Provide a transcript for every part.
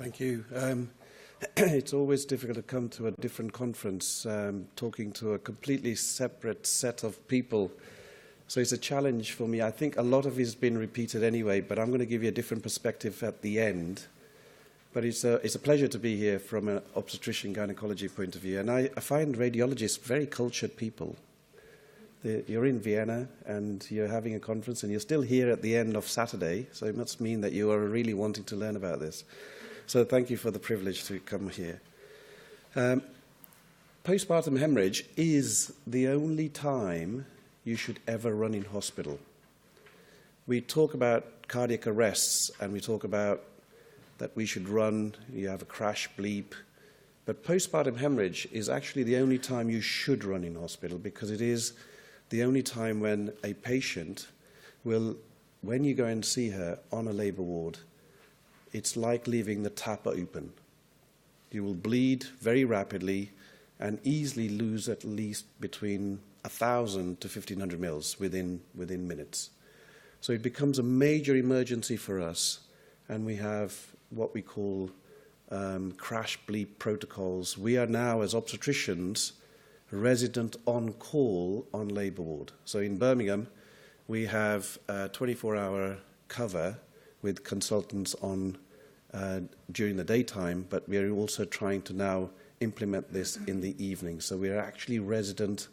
Thank you. It's always difficult to come to a different conference, talking to a completely separate set of people. So it's a challenge for me. I think a lot of it has been repeated anyway, but I'm going to give you a different perspective at the end. But it's a pleasure to be here from an obstetrician gynecology point of view. And I find radiologists very cultured people. You're in Vienna and you're having a conference and you're still here at the end of Saturday, so it must mean that you are really wanting to learn about this. So thank you for the privilege to come here. Postpartum hemorrhage is the only time you should ever run in hospital. We talk about cardiac arrests and we talk about that we should run, you have a crash, bleep. But postpartum hemorrhage is actually the only time you should run in hospital, because it is the only time when a patient will, when you go and see her on a labour ward, it's like leaving the tap open. You will bleed very rapidly and easily lose at least between 1,000 to 1,500 mils within minutes. So it becomes a major emergency for us, and we have what we call crash bleep protocols. We are now, as obstetricians, resident on call on labour ward. So in Birmingham, we have a 24-hour cover with consultants on during the daytime, but we are also trying to now implement this in the evening. So we are actually resident,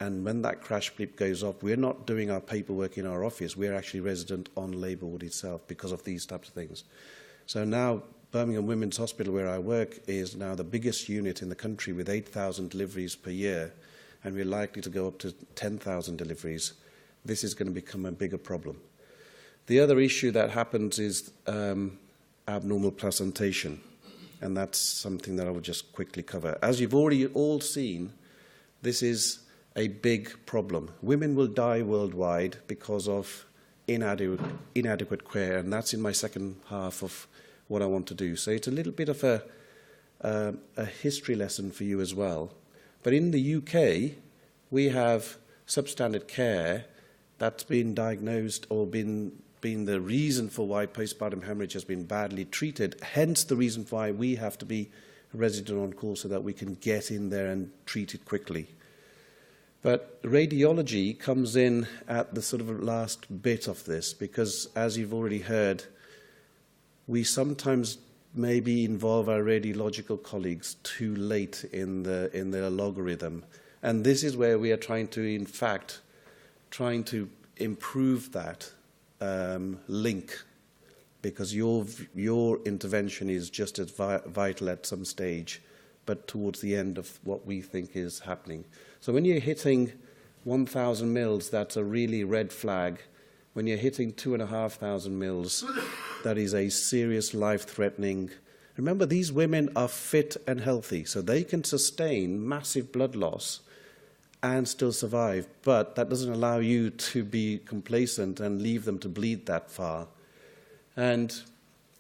and when that crash bleep goes off, we're not doing our paperwork in our office, we're actually resident on labour ward itself because of these types of things. So now Birmingham Women's Hospital, where I work, is now the biggest unit in the country with 8,000 deliveries per year, and we're likely to go up to 10,000 deliveries. This is going to become a bigger problem. The other issue that happens is abnormal placentation, and that's something that I will just quickly cover. As you've already all seen, this is a big problem. Women will die worldwide because of inadequate care, and that's in my second half of what I want to do. So it's a little bit of a history lesson for you as well. But in the UK, we have substandard care that's been diagnosed or been the reason for why postpartum hemorrhage has been badly treated, hence the reason why we have to be resident on call so that we can get in there and treat it quickly. But radiology comes in at the sort of last bit of this, because as you've already heard, we sometimes maybe involve our radiological colleagues too late in the logarithm. And this is where we are trying to improve that link, because your intervention is just as vital at some stage, but towards the end of what we think is happening. So when you're hitting 1,000 mils, that's a really red flag. When you're hitting 2,500 mils, that is a serious life-threatening. Remember, these women are fit and healthy, so they can sustain massive blood loss and still survive, but that doesn't allow you to be complacent and leave them to bleed that far. And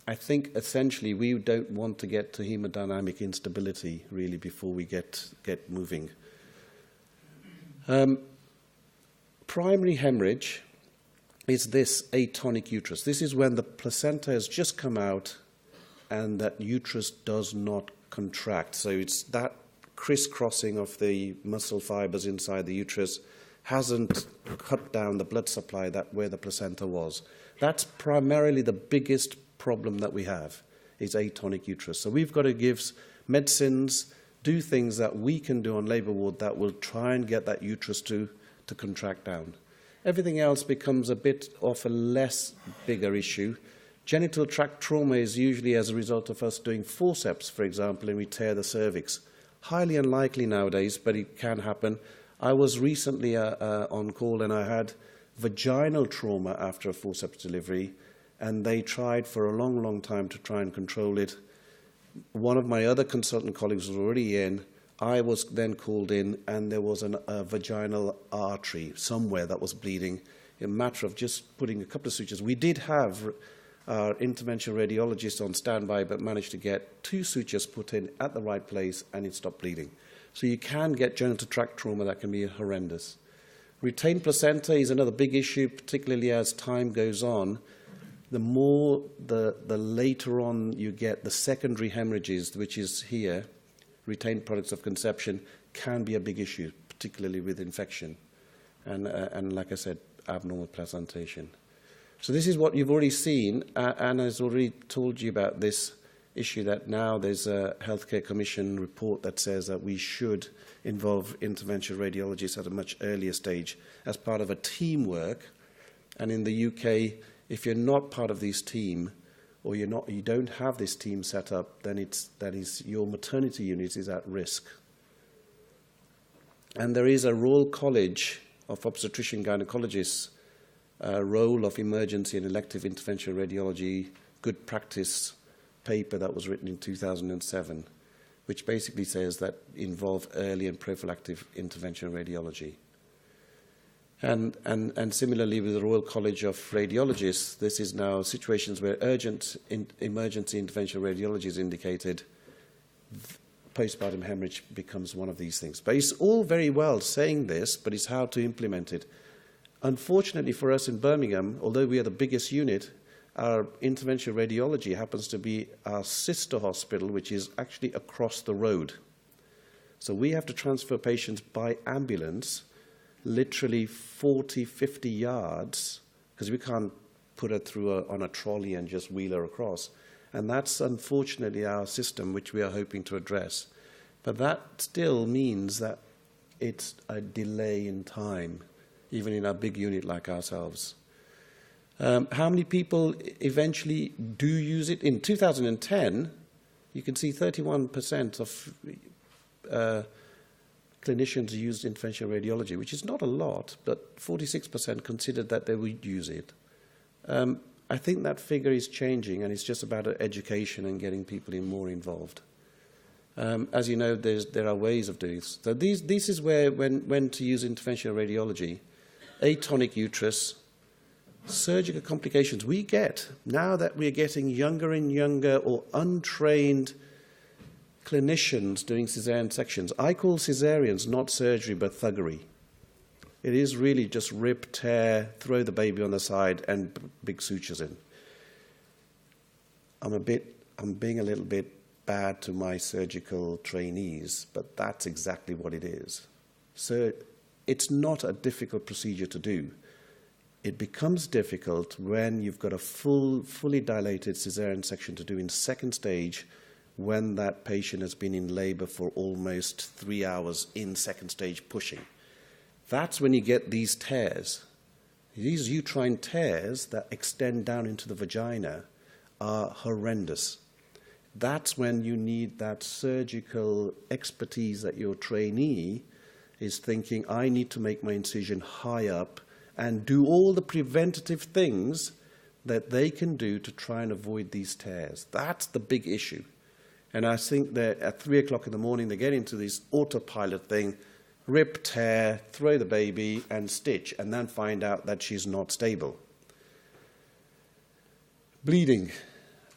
I think essentially we don't want to get to hemodynamic instability really before we get moving. Primary hemorrhage is this atonic uterus. This is when the placenta has just come out and that uterus does not contract. So it's that crisscrossing of the muscle fibers inside the uterus hasn't cut down the blood supply where the placenta was. That's primarily the biggest problem that we have, is atonic uterus. So we've got to give medicines, do things that we can do on labour ward that will try and get that uterus to contract down. Everything else becomes a bit of a less bigger issue. Genital tract trauma is usually as a result of us doing forceps, for example, and we tear the cervix. Highly unlikely nowadays, but it can happen. I was recently on call and I had vaginal trauma after a forceps delivery, and they tried for a long, long time to try and control it. One of my other consultant colleagues was already in. I was then called in, and there was a vaginal artery somewhere that was bleeding. In a matter of just putting a couple of sutures. We did have our intervention radiologist on standby, but managed to get 2 sutures put in at the right place, and it stopped bleeding. So you can get genital tract trauma that can be horrendous. Retained placenta is another big issue, particularly as time goes on. the more the later on you get the secondary hemorrhages, which is here, retained products of conception, can be a big issue, particularly with infection. And like I said, abnormal placentation. So this is what you've already seen. Anna has already told you about this issue that now there's a Healthcare Commission report that says that we should involve interventional radiologists at a much earlier stage as part of a teamwork. And in the UK, if you're not part of this team, or you don't have this team set up, then your maternity unit is at risk. And there is a Royal College of Obstetrician Gynecologists role of emergency and elective interventional radiology good practice paper that was written in 2007, which basically says that involve early and prophylactic interventional radiology. And similarly with the Royal College of Radiologists, this is now situations where urgent emergency interventional radiology is indicated. Postpartum hemorrhage becomes one of these things. But it's all very well saying this, but it's how to implement it. Unfortunately for us in Birmingham, although we are the biggest unit, our interventional radiology happens to be our sister hospital, which is actually across the road. So we have to transfer patients by ambulance, literally 40, 50 yards, because we can't put her through on a trolley and just wheel her across. And that's unfortunately our system, which we are hoping to address. But that still means that it's a delay in time, even in a big unit like ourselves. How many people eventually do use it? In 2010, you can see 31% of clinicians used interventional radiology, which is not a lot, but 46% considered that they would use it. I think that figure is changing, and it's just about education and getting people more involved. As you know, there are ways of doing this. So this is where, when to use interventional radiology, atonic uterus, surgical complications. We get, now that we're getting younger and younger or untrained clinicians doing caesarean sections. I call caesareans not surgery but thuggery. It is really just rip, tear, throw the baby on the side and big sutures in. I'm being a little bit bad to my surgical trainees, but that's exactly what it is. So it's not a difficult procedure to do. It becomes difficult when you've got a fully dilated caesarean section to do in second stage, when that patient has been in labor for almost 3 hours in second stage pushing. That's when you get these tears. These uterine tears that extend down into the vagina are horrendous. That's when you need that surgical expertise that your trainee is thinking, I need to make my incision high up and do all the preventative things that they can do to try and avoid these tears. That's the big issue. And I think that at 3 o'clock in the morning, they get into this autopilot thing, rip, tear, throw the baby, and stitch, and then find out that she's not stable. Bleeding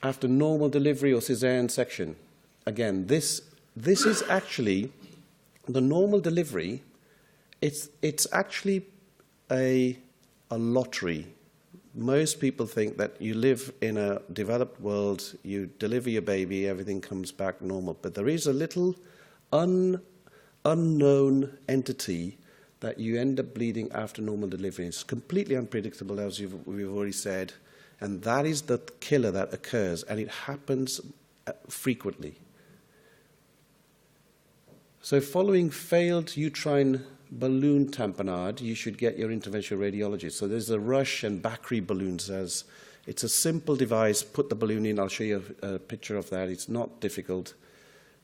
after normal delivery or caesarean section. Again, this is actually the normal delivery. It's actually a lottery. Most people think that you live in a developed world, you deliver your baby, everything comes back normal. But there is a little unknown entity that you end up bleeding after normal delivery. It's completely unpredictable, as we've already said, and that is the killer that occurs, and it happens frequently. So following failed uterine balloon tamponade, you should get your interventional radiologist. So there's a Rusch and Bakri balloons. It's a simple device. Put the balloon in. I'll show you a picture of that. It's not difficult.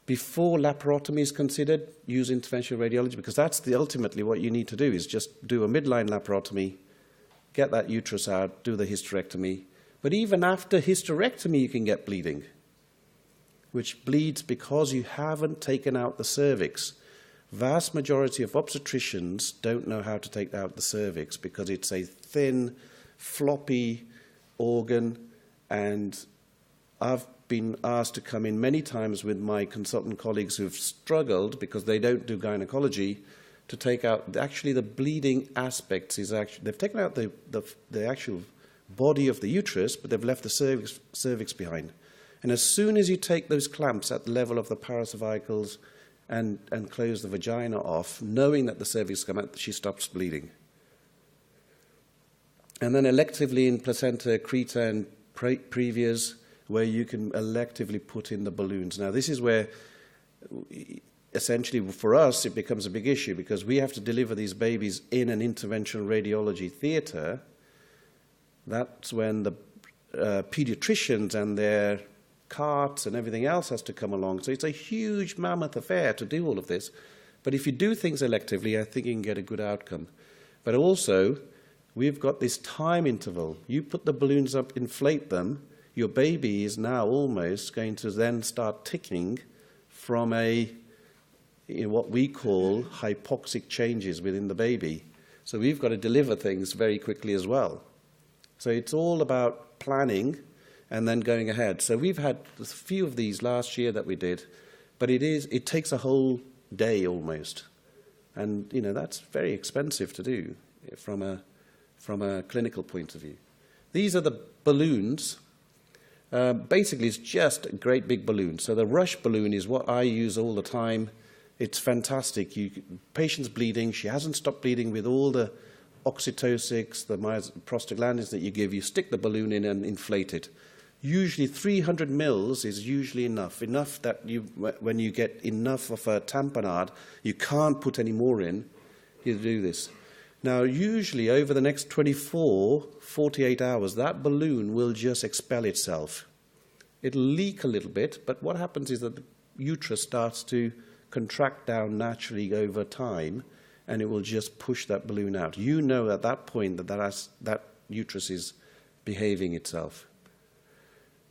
Before laparotomy is considered, use interventional radiology, because that's ultimately what you need to do, is just do a midline laparotomy, get that uterus out, do the hysterectomy. But even after hysterectomy, you can get bleeding, which bleeds because you haven't taken out the cervix. Vast majority of obstetricians don't know how to take out the cervix because it's a thin, floppy organ, and I've been asked to come in many times with my consultant colleagues who've struggled because they don't do gynecology to take out actually the bleeding aspects. Is actually they've taken out the actual body of the uterus, but they've left the cervix behind. And as soon as you take those clamps at the level of the paracervicals and close the vagina off, knowing that the cervix come out, she stops bleeding. And then electively in placenta accreta and previas, where you can electively put in the balloons. Now, this is where, essentially, for us, it becomes a big issue, because we have to deliver these babies in an interventional radiology theatre. That's when the pediatricians and their carts and everything else has to come along. So it's a huge mammoth affair to do all of this. But if you do things electively, I think you can get a good outcome. But also, we've got this time interval. You put the balloons up, inflate them, your baby is now almost going to then start ticking from what we call hypoxic changes within the baby. So we've got to deliver things very quickly as well. So it's all about planning and then going ahead. So we've had a few of these last year that we did, but it takes a whole day almost. And, that's very expensive to do from a clinical point of view. These are the balloons. Basically, it's just a great big balloon. So the Rusch balloon is what I use all the time. It's fantastic. Patient's bleeding. She hasn't stopped bleeding with all the oxytocics, the prostaglandins that you give. You stick the balloon in and inflate it. Usually 300 mils is usually enough that when you get enough of a tamponade, you can't put any more in. You do this. Now, usually over the next 48 hours, that balloon will just expel itself. It'll leak a little bit, but what happens is that the uterus starts to contract down naturally over time, and it will just push that balloon out. You know at that point that uterus is behaving itself.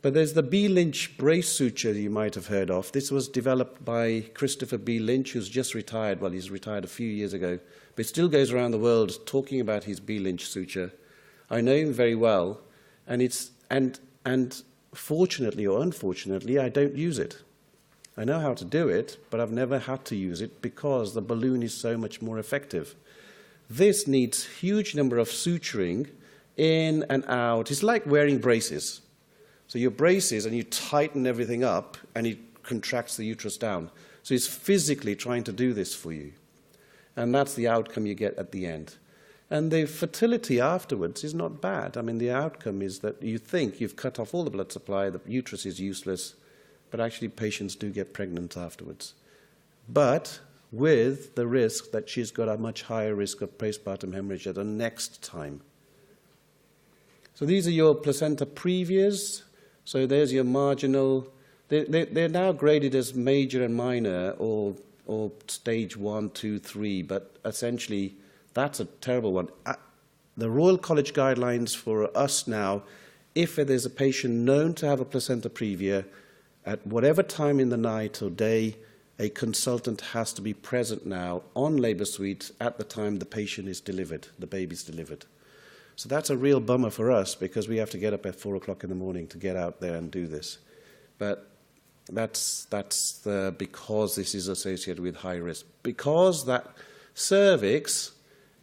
But there's the B. Lynch brace suture you might have heard of. This was developed by Christopher B. Lynch, who's just retired. Well, he's retired a few years ago, but he still goes around the world talking about his B. Lynch suture. I know him very well, and fortunately or unfortunately, I don't use it. I know how to do it, but I've never had to use it because the balloon is so much more effective. This needs huge number of suturing in and out. It's like wearing braces. So your braces, and you tighten everything up, and it contracts the uterus down. So it's physically trying to do this for you. And that's the outcome you get at the end. And the fertility afterwards is not bad. I mean, the outcome is that you think you've cut off all the blood supply, the uterus is useless, but actually patients do get pregnant afterwards. But with the risk that she's got a much higher risk of postpartum hemorrhage at the next time. So these are your placenta previas. So there's your marginal. They're now graded as major and minor, or stage 1, 2, 3, but essentially that's a terrible one. The Royal College guidelines for us now, if there's a patient known to have a placenta previa, at whatever time in the night or day, a consultant has to be present now on labour suite at the time the patient is delivered, the baby's delivered. So that's a real bummer for us because we have to get up at 4 o'clock in the morning to get out there and do this. But that's because this is associated with high risk. Because that cervix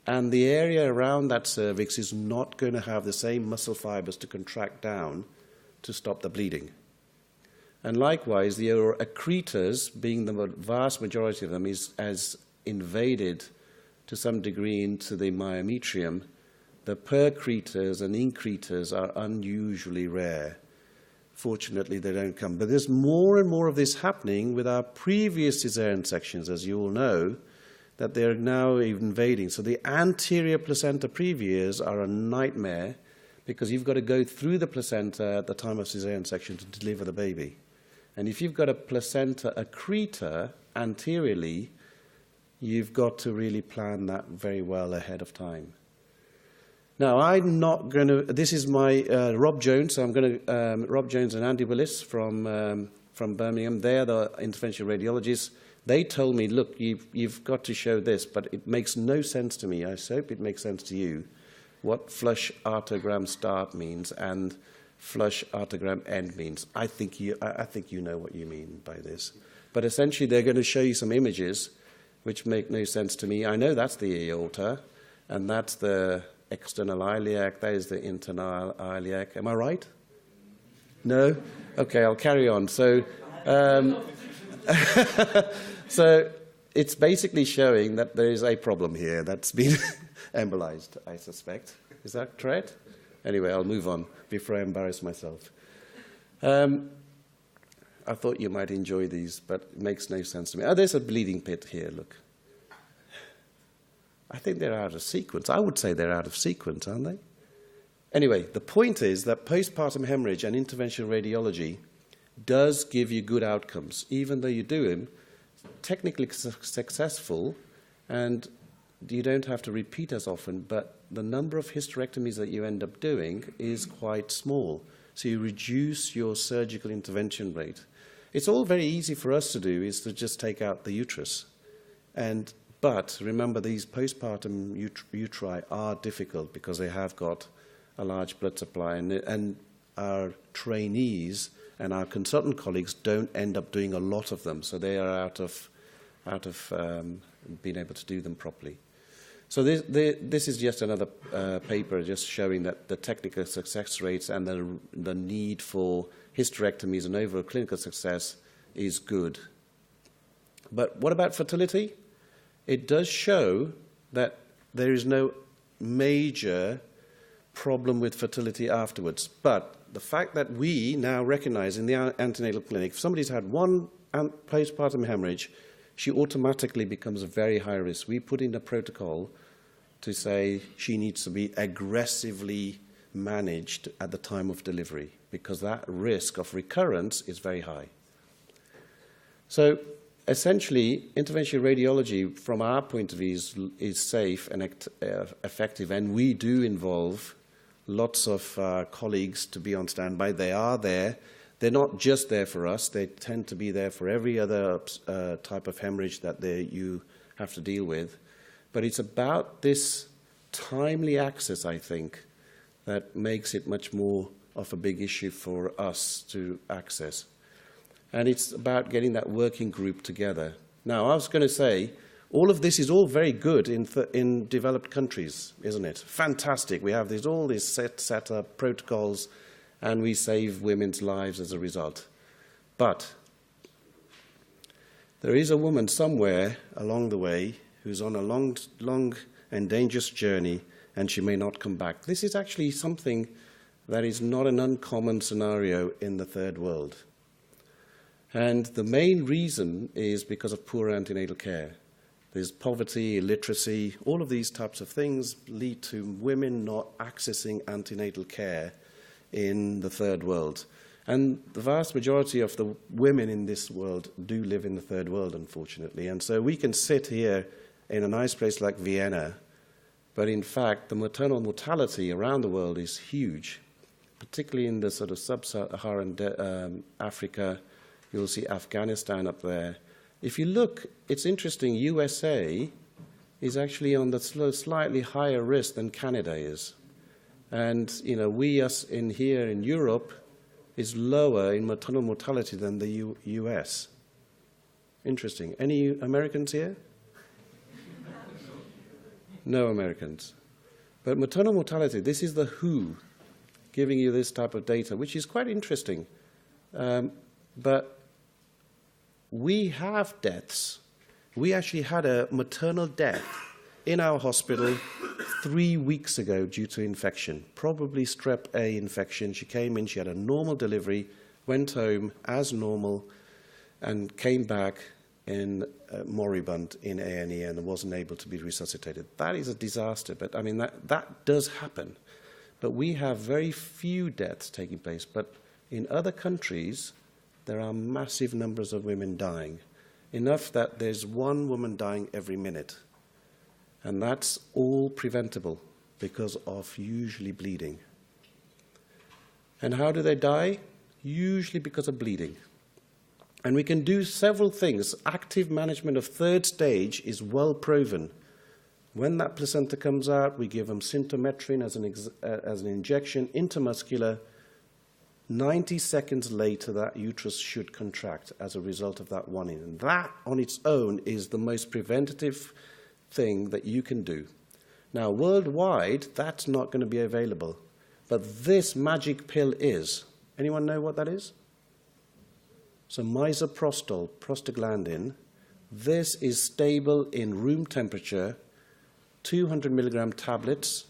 and the area around that cervix is not going to have the same muscle fibers to contract down to stop the bleeding. And likewise, the accretors, being the vast majority of them, has invaded to some degree into the myometrium. The percretors and incretors are unusually rare. Fortunately, they don't come. But there's more and more of this happening with our previous caesarean sections, as you all know, that they're now invading. So the anterior placenta previas are a nightmare because you've got to go through the placenta at the time of caesarean section to deliver the baby. And if you've got a placenta accreta anteriorly, you've got to really plan that very well ahead of time. Now, I'm not going to, this is my Rob Jones, so I'm going to, Rob Jones and Andy Willis from Birmingham, they're the interventional radiologists. They told me, look, you've got to show this, but it makes no sense to me. I hope it makes sense to you, what flush arterogram start means and flush arterogram end means. I think you know what you mean by this. But essentially, they're going to show you some images which make no sense to me. I know that's the aorta, and that's the external iliac, that is the internal iliac. Am I right? No? Okay, I'll carry on. So, so it's basically showing that there is a problem here that's been embolized, I suspect. Is that correct? Anyway, I'll move on before I embarrass myself. I thought you might enjoy these, but it makes no sense to me. Oh, there's a bleeding pit here, look. I think they're out of sequence. I would say they're out of sequence, aren't they? Anyway, the point is that postpartum hemorrhage and interventional radiology does give you good outcomes, even though you do them technically successful, and you don't have to repeat as often, but the number of hysterectomies that you end up doing is quite small. So you reduce your surgical intervention rate. It's all very easy for us to do, is to just take out the uterus. But remember, these postpartum uteri are difficult because they have got a large blood supply, and our trainees and our consultant colleagues don't end up doing a lot of them, so they are out of being able to do them properly. So this is just another paper just showing that the technical success rates and the need for hysterectomies and overall clinical success is good. But what about fertility? It does show that there is no major problem with fertility afterwards. But the fact that we now recognize in the antenatal clinic, if somebody's had one postpartum hemorrhage, she automatically becomes a very high risk. We put in a protocol to say she needs to be aggressively managed at the time of delivery because that risk of recurrence is very high. So essentially, interventional radiology, from our point of view, is safe and effective, and we do involve lots of colleagues to be on standby. They are there. They're not just there for us. They tend to be there for every other type of hemorrhage that you have to deal with. But it's about this timely access, I think, that makes it much more of a big issue for us to access. And it's about getting that working group together. Now, I was going to say, all of this is all very good in developed countries, isn't it? Fantastic. We have all these set up protocols, and we save women's lives as a result. But there is a woman somewhere along the way who's on a long and dangerous journey, and she may not come back. This is actually something that is not an uncommon scenario in the third world. And the main reason is because of poor antenatal care. There's poverty, illiteracy, all of these types of things lead to women not accessing antenatal care in the third world. And the vast majority of the women in this world do live in the third world, unfortunately. And so we can sit here in a nice place like Vienna, but in fact, the maternal mortality around the world is huge, particularly in the sort of sub-Saharan Africa. You'll see Afghanistan up there. If you look, it's interesting, USA is actually on the slightly higher risk than Canada is. And, you know, here in Europe is lower in maternal mortality than the US. Interesting. Any Americans here? No Americans. But maternal mortality, this is the WHO giving you this type of data, which is quite interesting. But we have deaths. We actually had a maternal death in our hospital 3 weeks ago due to infection, probably strep A infection. She came in, she had a normal delivery, went home as normal, and came back in moribund in A&E and wasn't able to be resuscitated. That is a disaster, but I mean, that does happen. But we have very few deaths taking place. But in other countries, there are massive numbers of women dying, enough that there's one woman dying every minute. And that's all preventable because of usually bleeding. And how do they die? Usually because of bleeding. And we can do several things. Active management of third stage is well proven. When that placenta comes out, we give them symptometrin as an injection intramuscular. 90 seconds later, that uterus should contract as a result of that one in. And that on its own is the most preventative thing that you can do. Now, worldwide, that's not going to be available. But this magic pill is. Anyone know what that is? So misoprostol, prostaglandin, this is stable in room temperature, 200 milligram tablets.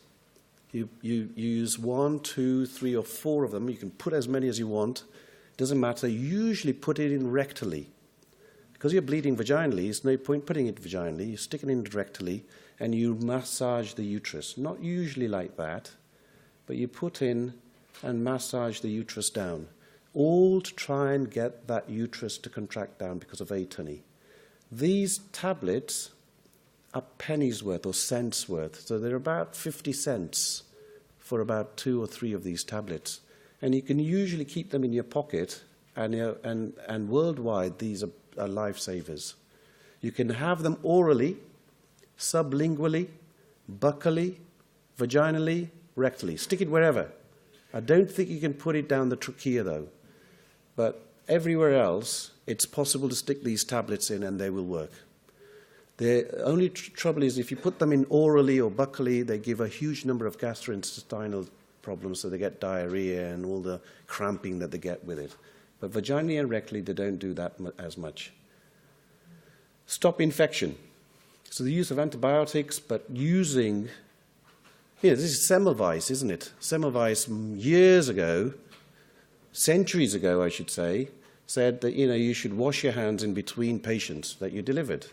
You use 1, 2, 3, or 4 of them. You can put as many as you want. It doesn't matter. Usually put it in rectally. Because you're bleeding vaginally, there's no point putting it vaginally. You stick it in rectally, and you massage the uterus. Not usually like that, but you put in and massage the uterus down, all to try and get that uterus to contract down because of atony. These tablets are pennies worth or cents worth, so they're about 50 cents for about 2 or 3 of these tablets. And you can usually keep them in your pocket, and worldwide these are lifesavers. You can have them orally, sublingually, buccally, vaginally, rectally. Stick it wherever. I don't think you can put it down the trachea though. But everywhere else, it's possible to stick these tablets in and they will work. The only trouble is if you put them in orally or buccally, they give a huge number of gastrointestinal problems, so they get diarrhea and all the cramping that they get with it. But vaginally and rectally, they don't do that as much. Stop infection. So the use of antibiotics, but using, this is Semmelweis, isn't it? Semmelweis years ago, centuries ago, I should say, said that, you should wash your hands in between patients that you delivered.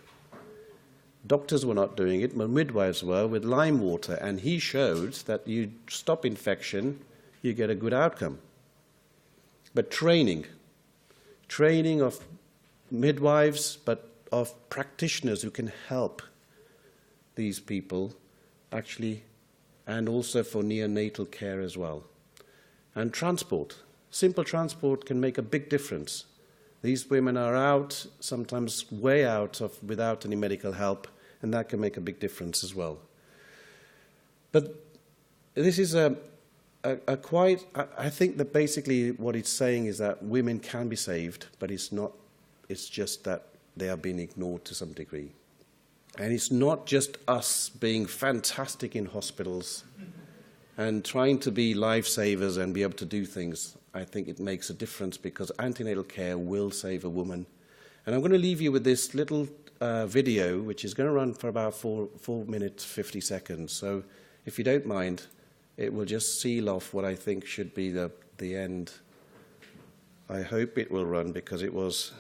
Doctors were not doing it, but midwives were, with lime water, and he showed that you stop infection, you get a good outcome. But training of midwives, but of practitioners who can help these people actually, and also for neonatal care as well. And transport. Simple transport can make a big difference. These women are out, sometimes way out without any medical help, and that can make a big difference as well. But this is I think that basically what it's saying is that women can be saved, but it's just that they are being ignored to some degree. And it's not just us being fantastic in hospitals and trying to be lifesavers and be able to do things. I think it makes a difference because antenatal care will save a woman. And I'm going to leave you with this little video, which is going to run for about 4 minutes, 50 seconds. So if you don't mind, it will just seal off what I think should be the end. I hope it will run because it was...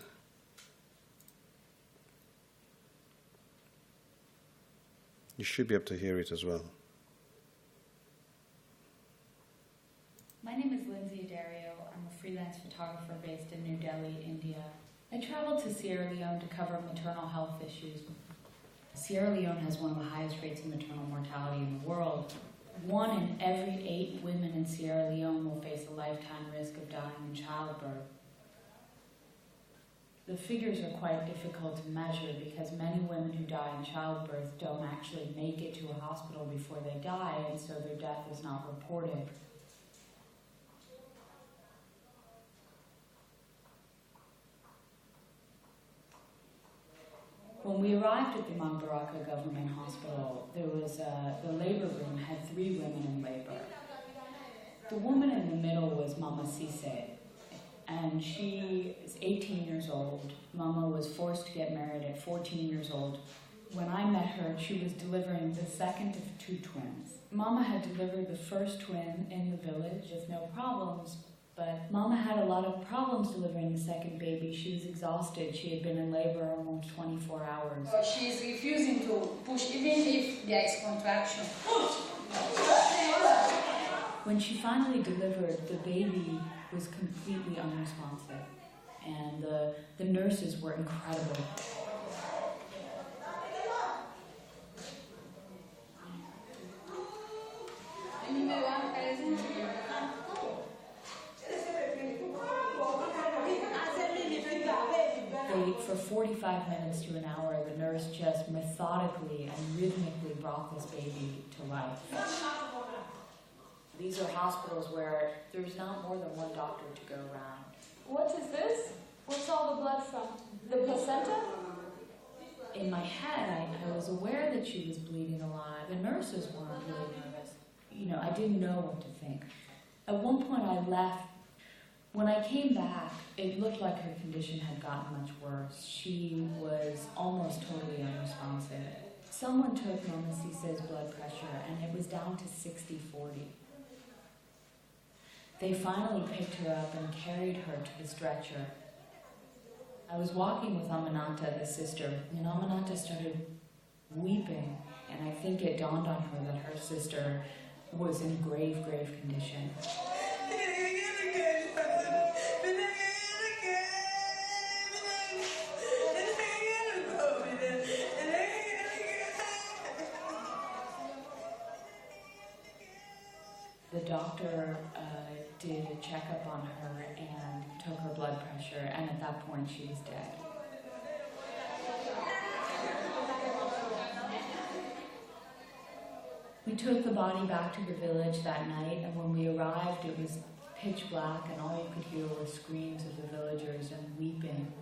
You should be able to hear it as well. My name is Lindsay Dario. I'm a freelance photographer based in New Delhi, India. I traveled to Sierra Leone to cover maternal health issues. Sierra Leone has one of the highest rates of maternal mortality in the world. 1 in every 8 women in Sierra Leone will face a lifetime risk of dying in childbirth. The figures are quite difficult to measure because many women who die in childbirth don't actually make it to a hospital before they die, and so their death is not reported. When we arrived at the Mambaraka Government Hospital, there was the labor room had 3 women in labor. The woman in the middle was Mama Sise, and she is 18 years old. Mama was forced to get married at 14 years old. When I met her, she was delivering the second of 2 twins. Mama had delivered the first twin in the village with no problems, but Mama had a lot of problems delivering the second baby. She was exhausted. She had been in labor almost 24 hours. She is refusing to push, even if there is contraction. When she finally delivered, the baby was completely unresponsive, and the nurses were incredible. For 45 minutes to an hour, the nurse just methodically and rhythmically brought this baby to life. These are hospitals where there's not more than 1 doctor to go around. What is this? What's all the blood from? The placenta? in my head, I was aware that she was bleeding a lot. The nurses weren't really nervous. You know, I didn't know what to think. At one point I left. When I came back, it looked like her condition had gotten much worse. She was almost totally unresponsive. Someone took Mama Cise's blood pressure and it was down to 60/40. They finally picked her up and carried her to the stretcher. I was walking with Amanata, the sister, and Amanata started weeping, and I think it dawned on her that her sister was in grave, grave condition. The doctor did a checkup on her and took her blood pressure, and at that point she was dead. We took the body back to the village that night, and when we arrived it was pitch black and all you could hear were screams of the villagers and weeping.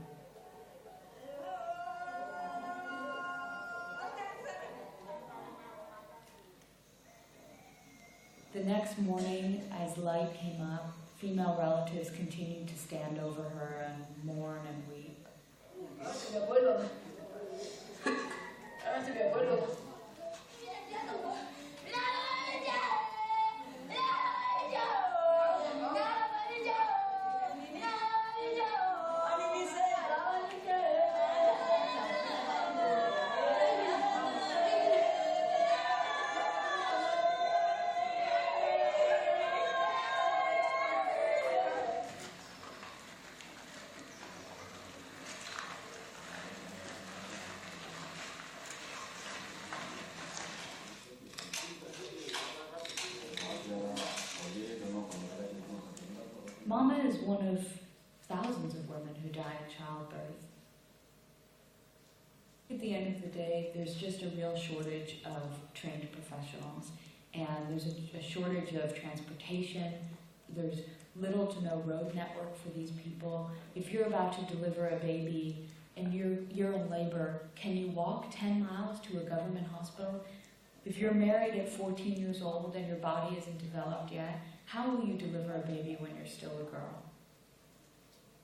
The next morning, as light came up, female relatives continued to stand over her and mourn and weep. Mama is one of thousands of women who die in childbirth. At the end of the day, there's just a real shortage of trained professionals, and there's a shortage of transportation. There's little to no road network for these people. If you're about to deliver a baby and you're in labor, can you walk 10 miles to a government hospital? If you're married at 14 years old and your body isn't developed yet, how will you deliver a baby when you're still a girl?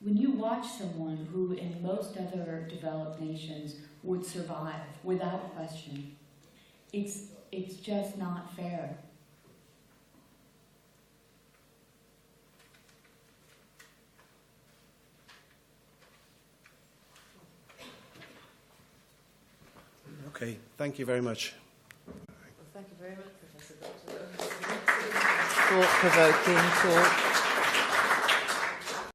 When you watch someone who in most other developed nations would survive without question, it's just not fair. Okay, thank you very much. Well, thank you very much, Professor Doctor. Thought-provoking talk.